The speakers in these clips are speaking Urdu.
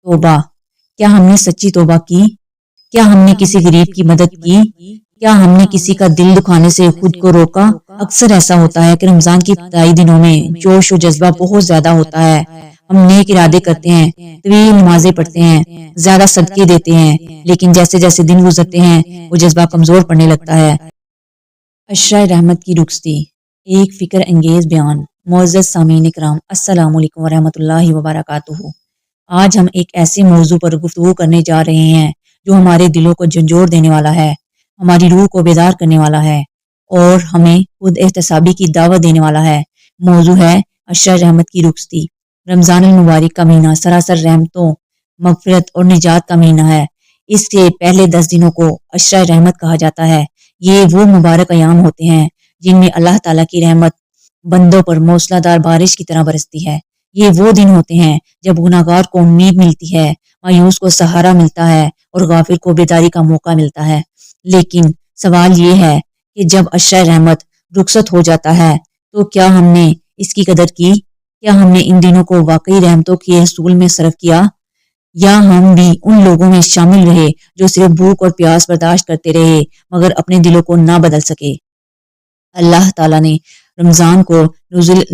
توبہ! کیا ہم نے سچی توبہ کی؟ کیا ہم نے کسی غریب کی مدد کی؟ کیا ہم نے کسی کا دل دکھانے سے خود کو روکا؟ اکثر ایسا ہوتا ہے کہ رمضان کی ابتدائی دنوں میں جوش و جذبہ بہت زیادہ ہوتا ہے۔ ہم نیک ارادے کرتے ہیں، طویل نمازیں پڑھتے ہیں، زیادہ صدقے دیتے ہیں، لیکن جیسے جیسے دن گزرتے ہیں وہ جذبہ کمزور پڑنے لگتا ہے۔ عشرہ رحمت کی رخصتی، ایک فکر انگیز بیان۔ معزز سامعین کرام، السلام علیکم ورحمۃ اللہ وبرکاتہ۔ آج ہم ایک ایسے موضوع پر گفتگو کرنے جا رہے ہیں جو ہمارے دلوں کو جھنجھوڑ دینے والا ہے، ہماری روح کو بیدار کرنے والا ہے اور ہمیں خود احتسابی کی دعوت دینے والا ہے۔ موضوع ہے عشرہ رحمت کی رخصتی۔ رمضان المبارک کا مہینہ سراسر رحمتوں، مغفرت اور نجات کا مہینہ ہے۔ اس کے پہلے 10 دنوں کو عشرہ رحمت کہا جاتا ہے۔ یہ وہ مبارک ایام ہوتے ہیں جن میں اللہ تعالیٰ کی رحمت بندوں پر موسلا دار بارش کی طرح برستی ہے۔ یہ وہ دن ہوتے ہیں جب گناہگار کو امید ملتی ہے، مایوس کو سہارا ملتا ہے اور غافل کو بیداری کا موقع ملتا ہے۔ لیکن سوال یہ ہے کہ جب عشرہ رحمت رخصت ہو جاتا ہے تو کیا ہم نے اس کی قدر کی؟ کیا ہم نے ان دنوں کو واقعی رحمتوں کے حصول میں صرف کیا، یا ہم بھی ان لوگوں میں شامل رہے جو صرف بھوک اور پیاس برداشت کرتے رہے مگر اپنے دلوں کو نہ بدل سکے؟ اللہ تعالیٰ نے رمضان کو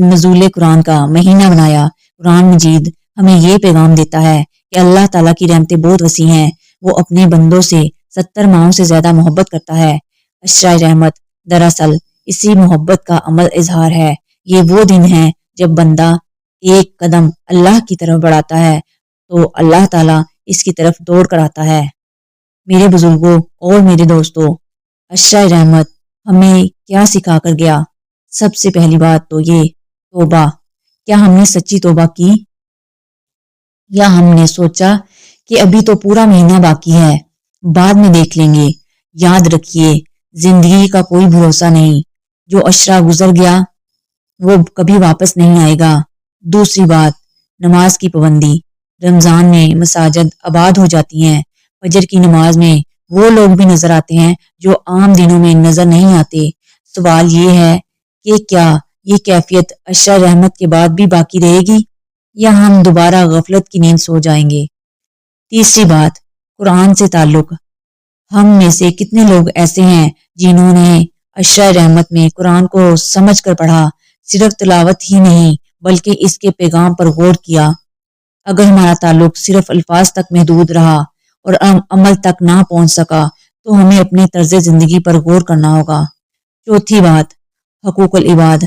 نزول قرآن کا مہینہ بنایا۔ قرآن مجید ہمیں یہ پیغام دیتا ہے کہ اللہ تعالیٰ کی رحمتیں بہت وسیع ہیں، وہ اپنے بندوں سے 70 ماہوں سے زیادہ محبت کرتا ہے۔ عشرہ رحمت دراصل اسی محبت کا عمل اظہار ہے۔ یہ وہ دن ہے جب بندہ ایک قدم اللہ کی طرف بڑھاتا ہے تو اللہ تعالیٰ اس کی طرف دوڑ کر آتا ہے۔ میرے بزرگوں اور میرے دوستوں، عشرہ رحمت ہمیں کیا سکھا کر گیا؟ سب سے پہلی بات تو یہ توبہ۔ کیا ہم نے سچی توبہ کی؟ یا ہم نے سوچا کہ ابھی تو پورا مہینہ باقی ہے، بعد میں دیکھ لیں گے؟ یاد رکھیے، زندگی کا کوئی بھروسہ نہیں، جو عشرہ گزر گیا وہ کبھی واپس نہیں آئے گا۔ دوسری بات، نماز کی پابندی۔ رمضان میں مساجد آباد ہو جاتی ہیں، فجر کی نماز میں وہ لوگ بھی نظر آتے ہیں جو عام دنوں میں نظر نہیں آتے۔ سوال یہ ہے کہ کیا یہ کیفیت عشرہ رحمت کے بعد بھی باقی رہے گی یا ہم دوبارہ غفلت کی نیند سو جائیں گے؟ تیسری بات، قرآن سے تعلق۔ ہم میں سے کتنے لوگ ایسے ہیں جنہوں نے عشرہ رحمت میں قرآن کو سمجھ کر پڑھا، صرف تلاوت ہی نہیں بلکہ اس کے پیغام پر غور کیا؟ اگر ہمارا تعلق صرف الفاظ تک محدود رہا اور عمل تک نہ پہنچ سکا تو ہمیں اپنے طرز زندگی پر غور کرنا ہوگا۔ چوتھی بات، حقوق العباد۔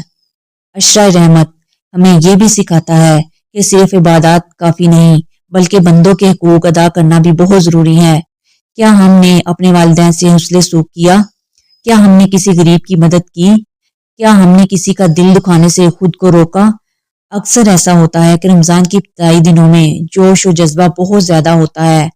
عشرہ رحمت ہمیں یہ بھی سکھاتا ہے کہ صرف عبادات کافی نہیں بلکہ بندوں کے حقوق ادا کرنا بھی بہت ضروری ہے۔ کیا ہم نے اپنے والدین سے حسن سلوک کیا؟ کیا ہم نے کسی غریب کی مدد کی؟ کیا ہم نے کسی کا دل دکھانے سے خود کو روکا؟ اکثر ایسا ہوتا ہے کہ رمضان کی ابتدائی دنوں میں جوش و جذبہ بہت زیادہ ہوتا ہے۔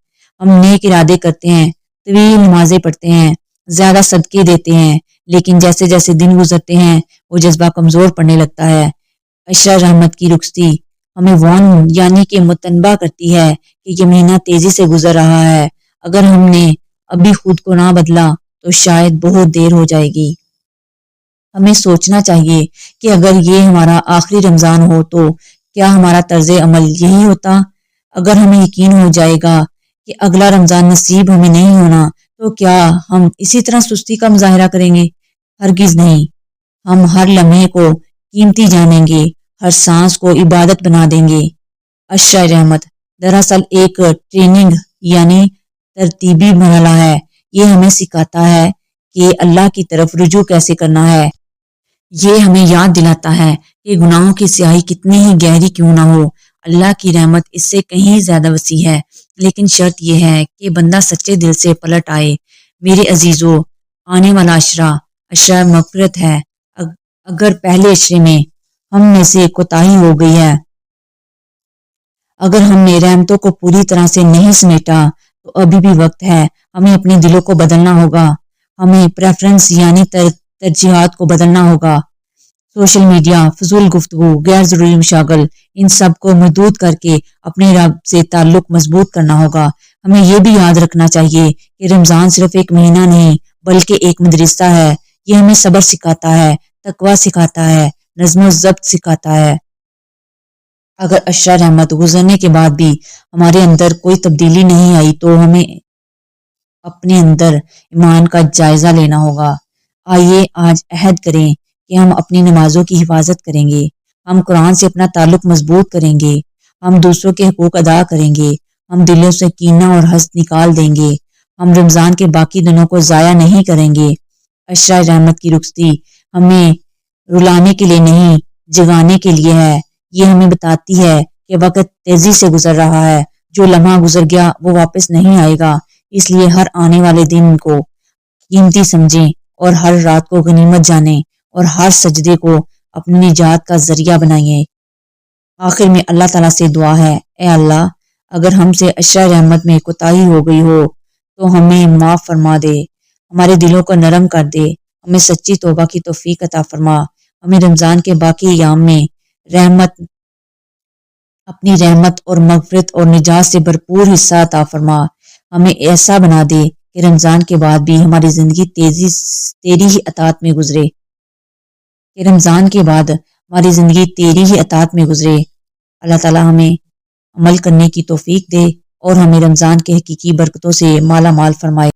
ہم نیک ارادے کرتے ہیں، طویل نمازیں پڑھتے ہیں، زیادہ صدقے دیتے ہیں، لیکن جیسے جیسے دن گزرتے ہیں وہ جذبہ کمزور پڑنے لگتا ہے۔ عشرہ رحمت کی رخصتی ہمیں یعنی کہ متنبہ کرتی ہے کہ یہ مہینہ تیزی سے گزر رہا ہے۔ اگر ہم نے ابھی خود کو نہ بدلا تو شاید بہت دیر ہو جائے گی۔ ہمیں سوچنا چاہیے کہ اگر یہ ہمارا آخری رمضان ہو تو کیا ہمارا طرز عمل یہی ہوتا؟ اگر ہمیں یقین ہو جائے گا کہ اگلا رمضان نصیب ہمیں نہیں ہونا تو کیا ہم اسی طرح سستی کا مظاہرہ کریں گے؟ ہرگز نہیں۔ ہم ہر لمحے کو قیمتی جانیں گے، ہر سانس کو عبادت بنا دیں گے۔ عشرہ رحمت دراصل ایک ٹریننگ یعنی ترتیبی مرحلہ ہے۔ یہ ہمیں سکھاتا ہے کہ اللہ کی طرف رجوع کیسے کرنا ہے۔ یہ ہمیں یاد دلاتا ہے کہ گناہوں کی سیاہی کتنی ہی گہری کیوں نہ ہو، اللہ کی رحمت اس سے کہیں زیادہ وسیع ہے۔ لیکن شرط یہ ہے کہ بندہ سچے دل سے پلٹ آئے۔ میرے عزیزو، آنے والا عشرہ مغفرت ہے۔ اگر پہلے عشرے میں ہم میں سے کوتاہی ہو گئی ہے، اگر ہم نے رحمتوں کو پوری طرح سے نہیں سمیٹا تو ابھی بھی وقت ہے۔ ہمیں اپنے دلوں کو بدلنا ہوگا، ہمیں پریفرنس یعنی ترجیحات کو بدلنا ہوگا۔ سوشل میڈیا، فضول گفتگو، غیر ضروری مشاغل، ان سب کو محدود کر کے اپنے رب سے تعلق مضبوط کرنا ہوگا۔ ہمیں یہ بھی یاد رکھنا چاہیے کہ رمضان صرف ایک مہینہ نہیں بلکہ ایک مدرسہ ہے۔ یہ ہمیں صبر سکھاتا ہے، تقویٰ سکھاتا ہے، نظم و ضبط سکھاتا ہے۔ اگر اشرا رحمت گزرنے کے بعد بھی ہمارے اندر کوئی تبدیلی نہیں آئی تو ہمیں اپنے اندر ایمان کا جائزہ لینا ہوگا۔ آئیے آج عہد کریں کہ ہم اپنی نمازوں کی حفاظت کریں گے، ہم قرآن سے اپنا تعلق مضبوط کریں گے، ہم دوسروں کے حقوق ادا کریں گے، ہم دلوں سے کینہ اور حسد نکال دیں گے، ہم رمضان کے باقی دنوں کو ضائع نہیں کریں گے۔ اشرا رحمت کی رخصتی ہمیں رلانے کے لیے نہیں، جگانے کے لیے ہے۔ یہ ہمیں بتاتی ہے کہ وقت تیزی سے گزر رہا ہے، جو لمحہ گزر گیا وہ واپس نہیں آئے گا، اس لیے ہر آنے والے دن کو قیمتی سمجھیں اور ہر رات کو غنیمت جانیں اور ہر سجدے کو اپنی نجات کا ذریعہ بنائیں۔ آخر میں اللہ تعالیٰ سے دعا ہے، اے اللہ، اگر ہم سے اشرا رحمت میں کوتاہی ہو گئی ہو تو ہمیں معاف فرما دے، ہمارے دلوں کو نرم کر دے، ہمیں سچی توبہ کی توفیق عطا فرما، ہمیں رمضان کے باقی ایام میں اپنی رحمت اور مغفرت اور نجات سے بھرپور حصہ عطا فرما، ہمیں ایسا بنا دے کہ رمضان کے بعد بھی ہماری زندگی تیری ہی اطاعت میں گزرے، تیری ہی اطاعت میں گزرے۔ اللہ تعالیٰ ہمیں عمل کرنے کی توفیق دے اور ہمیں رمضان کے حقیقی برکتوں سے مالا مال فرمائے۔